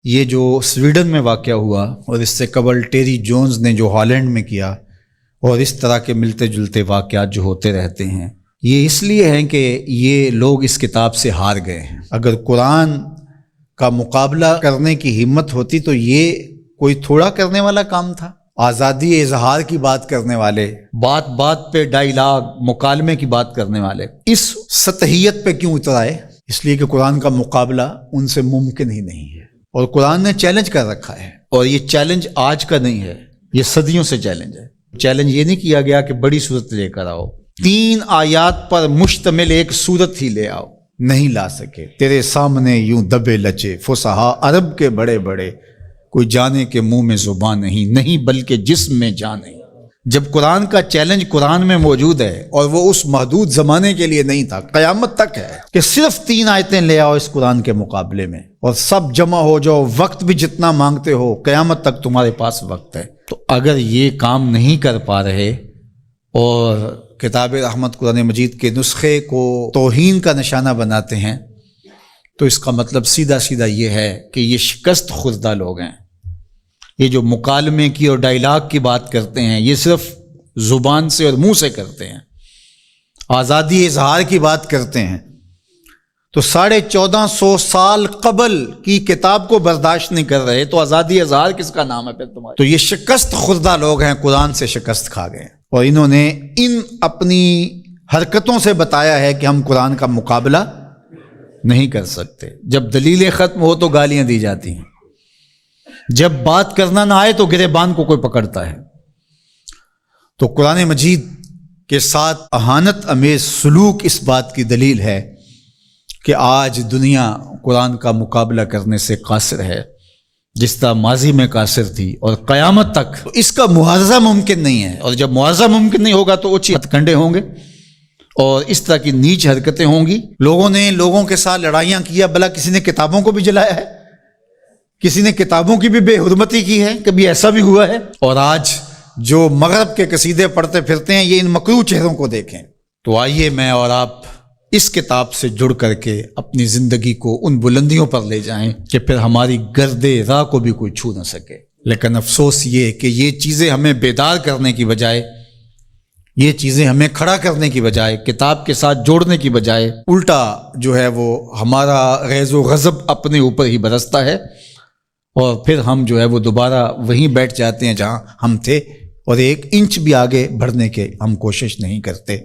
یہ جو سویڈن میں واقعہ ہوا اور اس سے قبل ٹیری جونز نے جو ہالینڈ میں کیا، اور اس طرح کے ملتے جلتے واقعات جو ہوتے رہتے ہیں، یہ اس لیے ہیں کہ یہ لوگ اس کتاب سے ہار گئے ہیں۔ اگر قرآن کا مقابلہ کرنے کی ہمت ہوتی تو یہ کوئی تھوڑا کرنے والا کام تھا۔ آزادی اظہار کی بات کرنے والے، بات بات پہ ڈائیلاگ مکالمے کی بات کرنے والے اس سطحیت پہ کیوں اتر آئے؟ اس لیے کہ قرآن کا مقابلہ ان سے ممکن ہی نہیں ہے، اور قرآن نے چیلنج کر رکھا ہے، اور یہ چیلنج آج کا نہیں ہے، یہ صدیوں سے چیلنج ہے۔ چیلنج یہ نہیں کیا گیا کہ بڑی صورت لے کر آؤ، 3 آیات پر مشتمل ایک صورت ہی لے آؤ، نہیں لا سکے۔ تیرے سامنے یوں دبے لچے فصحا عرب کے بڑے بڑے، کوئی جانے کے منہ میں زبان نہیں بلکہ جسم میں جان نہیں۔ جب قرآن کا چیلنج قرآن میں موجود ہے، اور وہ اس محدود زمانے کے لیے نہیں تھا، قیامت تک ہے کہ صرف 3 آیتیں لے آؤ اس قرآن کے مقابلے میں، اور سب جمع ہو جاؤ، وقت بھی جتنا مانگتے ہو، قیامت تک تمہارے پاس وقت ہے۔ تو اگر یہ کام نہیں کر پا رہے اور کتاب رحمت قرآن مجید کے نسخے کو توہین کا نشانہ بناتے ہیں، تو اس کا مطلب سیدھا سیدھا یہ ہے کہ یہ شکست خوردہ لوگ ہیں۔ یہ جو مکالمے کی اور ڈائیلاگ کی بات کرتے ہیں، یہ صرف زبان سے اور منہ سے کرتے ہیں۔ آزادی اظہار کی بات کرتے ہیں تو 1450 سال قبل کی کتاب کو برداشت نہیں کر رہے، تو آزادی اظہار کس کا نام ہے پھر تمہارا؟ تو یہ شکست خوردہ لوگ ہیں، قرآن سے شکست کھا گئے، اور انہوں نے ان اپنی حرکتوں سے بتایا ہے کہ ہم قرآن کا مقابلہ نہیں کر سکتے۔ جب دلیلیں ختم ہو تو گالیاں دی جاتی ہیں، جب بات کرنا نہ آئے تو گریبان کو کوئی پکڑتا ہے۔ تو قرآن مجید کے ساتھ اہانت امیز سلوک اس بات کی دلیل ہے کہ آج دنیا قرآن کا مقابلہ کرنے سے قاصر ہے، جس طرح ماضی میں قاصر تھی، اور قیامت تک اس کا معاوضہ ممکن نہیں ہے۔ اور جب معاوضہ ممکن نہیں ہوگا تو اوچی ہتھ کنڈے ہوں گے، اور اس طرح کی نیچ حرکتیں ہوں گی۔ لوگوں نے لوگوں کے ساتھ لڑائیاں کیا، بھلا کسی نے کتابوں کو بھی جلایا ہے، کسی نے کتابوں کی بھی بے حرمتی کی ہے، کبھی ایسا بھی ہوا ہے؟ اور آج جو مغرب کے قصیدے پڑھتے پھرتے ہیں، یہ ان مکروہ چہروں کو دیکھیں۔ تو آئیے میں اور آپ اس کتاب سے جڑ کر کے اپنی زندگی کو ان بلندیوں پر لے جائیں کہ پھر ہماری گرد راہ کو بھی کوئی چھو نہ سکے۔ لیکن افسوس یہ کہ یہ چیزیں ہمیں بیدار کرنے کی بجائے، یہ چیزیں ہمیں کھڑا کرنے کی بجائے، کتاب کے ساتھ جوڑنے کی بجائے، الٹا جو ہے وہ ہمارا غیظ و غضب اپنے اوپر ہی برستا ہے، اور پھر ہم جو ہے وہ دوبارہ وہیں بیٹھ جاتے ہیں جہاں ہم تھے، اور 1 انچ بھی آگے بڑھنے کے ہم کوشش نہیں کرتے۔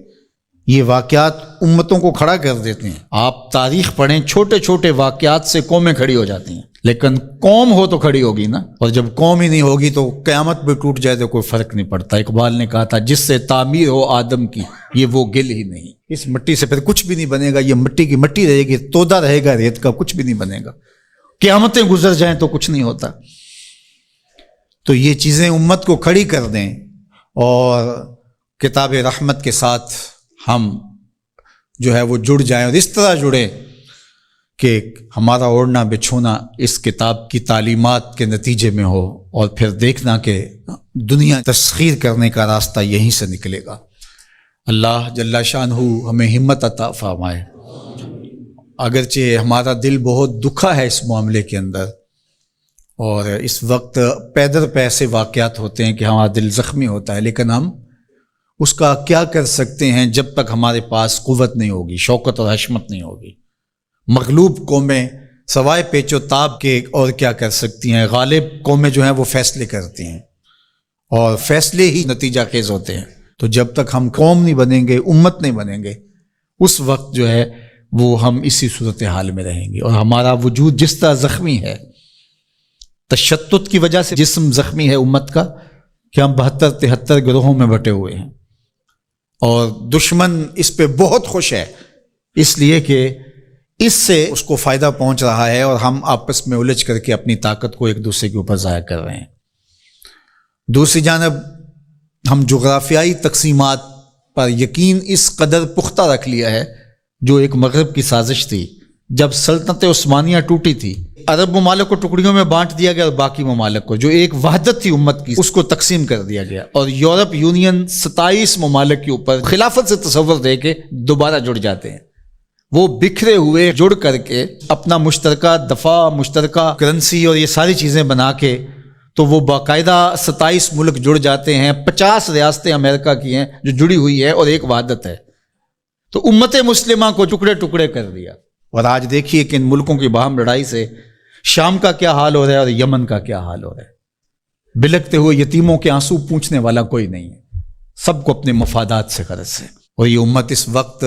یہ واقعات امتوں کو کھڑا کر دیتے ہیں۔ آپ تاریخ پڑھیں، چھوٹے چھوٹے واقعات سے قومیں کھڑی ہو جاتی ہیں، لیکن قوم ہو تو کھڑی ہوگی نا، اور جب قوم ہی نہیں ہوگی تو قیامت بھی ٹوٹ جائے تو کوئی فرق نہیں پڑتا۔ اقبال نے کہا تھا، جس سے تعمیر ہو آدم کی، یہ وہ گل ہی نہیں۔ اس مٹی سے پھر کچھ بھی نہیں بنے گا، یہ مٹی کی مٹی رہے گی، تودا رہے گا ریت کا، کچھ بھی نہیں بنے گا۔ قیامتیں گزر جائیں تو کچھ نہیں ہوتا۔ تو یہ چیزیں امت کو کھڑی کر دیں، اور کتاب رحمت کے ساتھ ہم جو ہے وہ جڑ جائیں، اور اس طرح جڑیں کہ ہمارا اوڑھنا بچھونا اس کتاب کی تعلیمات کے نتیجے میں ہو، اور پھر دیکھنا کہ دنیا تسخیر کرنے کا راستہ یہیں سے نکلے گا۔ اللہ جل شانہ ہمیں ہمت عطا فرمائے۔ اگرچہ ہمارا دل بہت دکھا ہے اس معاملے کے اندر، اور اس وقت پیدر پہ ایسے واقعات ہوتے ہیں کہ ہمارا دل زخمی ہوتا ہے، لیکن ہم اس کا کیا کر سکتے ہیں جب تک ہمارے پاس قوت نہیں ہوگی، شوکت اور حشمت نہیں ہوگی۔ مغلوب قومیں سوائے پیچ و تاب کے اور کیا کر سکتی ہیں؟ غالب قومیں جو ہیں وہ فیصلے کرتی ہیں، اور فیصلے ہی نتیجہ خیز ہوتے ہیں۔ تو جب تک ہم قوم نہیں بنیں گے، امت نہیں بنیں گے، اس وقت جو ہے وہ ہم اسی صورتحال میں رہیں گے، اور ہمارا وجود جس طرح زخمی ہے، تشتت کی وجہ سے جسم زخمی ہے امت کا، کہ ہم 72-73 گروہوں میں بٹے ہوئے ہیں، اور دشمن اس پہ بہت خوش ہے، اس لیے کہ اس سے اس کو فائدہ پہنچ رہا ہے، اور ہم آپس میں الجھ کر کے اپنی طاقت کو ایک دوسرے کے اوپر ضائع کر رہے ہیں۔ دوسری جانب ہم جغرافیائی تقسیمات پر یقین اس قدر پختہ رکھ لیا ہے، جو ایک مغرب کی سازش تھی۔ جب سلطنت عثمانیہ ٹوٹی تھی، عرب ممالک کو ٹکڑیوں میں بانٹ دیا گیا، اور باقی ممالک کو، جو ایک وحدت تھی امت کی، اس کو تقسیم کر دیا گیا، اور یورپ یونین 27 ممالک کے اوپر خلافت سے تصور دے کے دوبارہ جڑ جاتے ہیں۔ وہ بکھرے ہوئے جڑ کر کے اپنا مشترکہ دفاع، مشترکہ کرنسی اور یہ ساری چیزیں بنا کے تو وہ باقاعدہ 27 ملک جڑ جاتے ہیں، 50 ریاستیں امریکہ کی ہیں جو جڑی ہوئی ہے اور ایک وحدت ہے. تو امت مسلمہ کو ٹکڑے ٹکڑے کر دیا. اور آج دیکھیے کہ ان ملکوں کی باہم لڑائی سے شام کا کیا حال ہو رہا ہے اور یمن کا کیا حال ہو رہا ہے. بلکتے ہوئے یتیموں کے آنسو پوچھنے والا کوئی نہیں ہے، سب کو اپنے مفادات سے غرض ہے. اور یہ امت اس وقت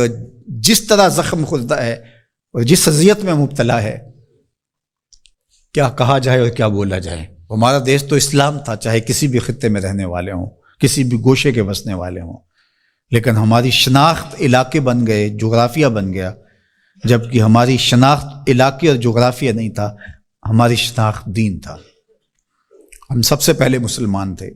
جس طرح زخم خوردہ ہے اور جس اذیت میں مبتلا ہے، کیا کہا جائے اور کیا بولا جائے. ہمارا دیش تو اسلام تھا، چاہے کسی بھی خطے میں رہنے والے ہوں، کسی بھی گوشے کے بسنے والے ہوں، لیکن ہماری شناخت علاقے بن گئے، جغرافیہ بن گیا، جبکہ ہماری شناخت علاقے اور جغرافیہ نہیں تھا، ہماری شناخت دین تھا. ہم سب سے پہلے مسلمان تھے.